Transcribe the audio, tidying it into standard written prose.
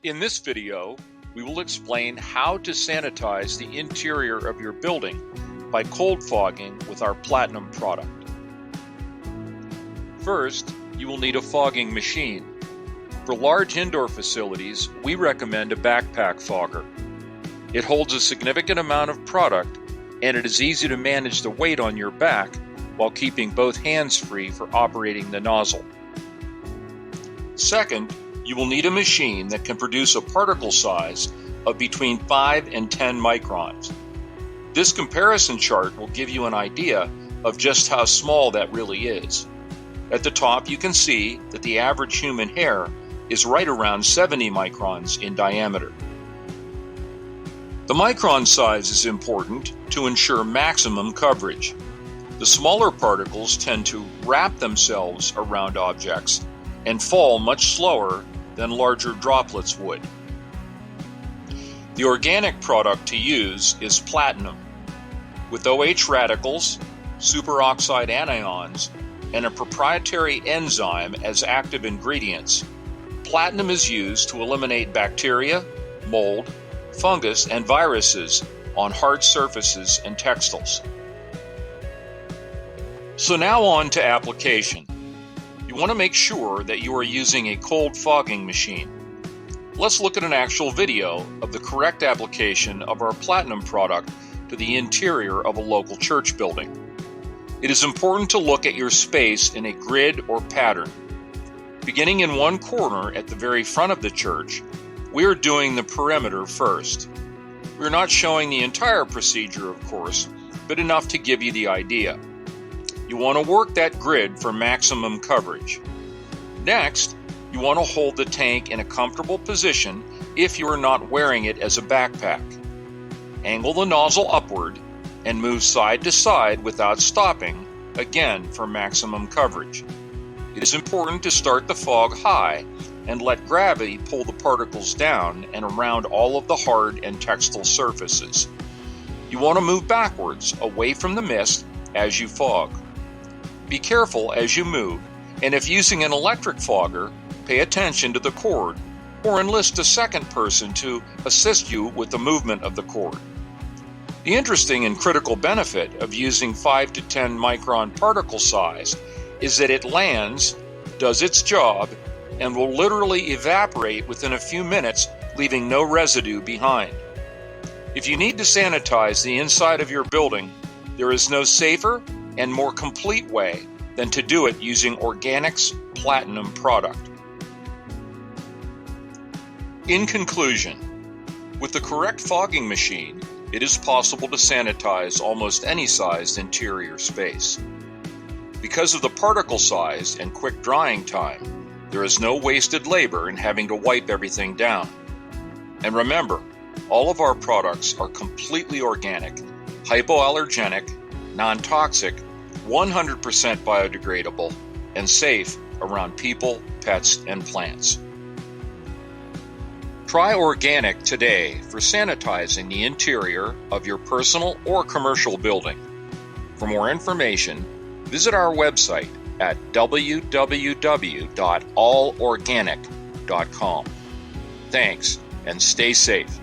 In this video, we will explain how to sanitize the interior of your building by cold fogging with our Platinum product. First, you will need a fogging machine. For large indoor facilities, we recommend a backpack fogger. It holds a significant amount of product, and it is easy to manage the weight on your back while keeping both hands free for operating the nozzle. Second, you will need a machine that can produce a particle size of between 5 and 10 microns. This comparison chart will give you an idea of just how small that really is. At the top, you can see that the average human hair is right around 70 microns in diameter. The micron size is important to ensure maximum coverage. The smaller particles tend to wrap themselves around objects and fall much slower than larger droplets would. The organic product to use is platinum. With OH radicals, superoxide anions, and a proprietary enzyme as active ingredients, platinum is used to eliminate bacteria, mold, fungus, and viruses on hard surfaces and textiles. So now on to application. You want to make sure that you are using a cold fogging machine. Let's look at an actual video of the correct application of our Platinum product to the interior of a local church building. It is important to look at your space in a grid or pattern. Beginning in one corner at the very front of the church, we are doing the perimeter first. We're not showing the entire procedure, of course, but enough to give you the idea. You want to work that grid for maximum coverage. Next, you want to hold the tank in a comfortable position if you are not wearing it as a backpack. Angle the nozzle upward and move side to side without stopping, again for maximum coverage. It is important to start the fog high and let gravity pull the particles down and around all of the hard and textile surfaces. You want to move backwards away from the mist as you fog. Be careful as you move, and if using an electric fogger, pay attention to the cord or enlist a second person to assist you with the movement of the cord. The interesting and critical benefit of using 5 to 10 micron particle size is that it lands, does its job, and will literally evaporate within a few minutes, leaving no residue behind. If you need to sanitize the inside of your building, there is no safer and more complete way than to do it using OHrganic's Platinum product. In conclusion, with the correct fogging machine, it is possible to sanitize almost any sized interior space. Because of the particle size and quick drying time, there is no wasted labor in having to wipe everything down. And remember, all of our products are completely organic, hypoallergenic, non-toxic, 100% biodegradable, and safe around people, pets, and plants. Try OHrganic today for sanitizing the interior of your personal or commercial building. For more information, visit our website at www.allorganic.com. Thanks, and stay safe.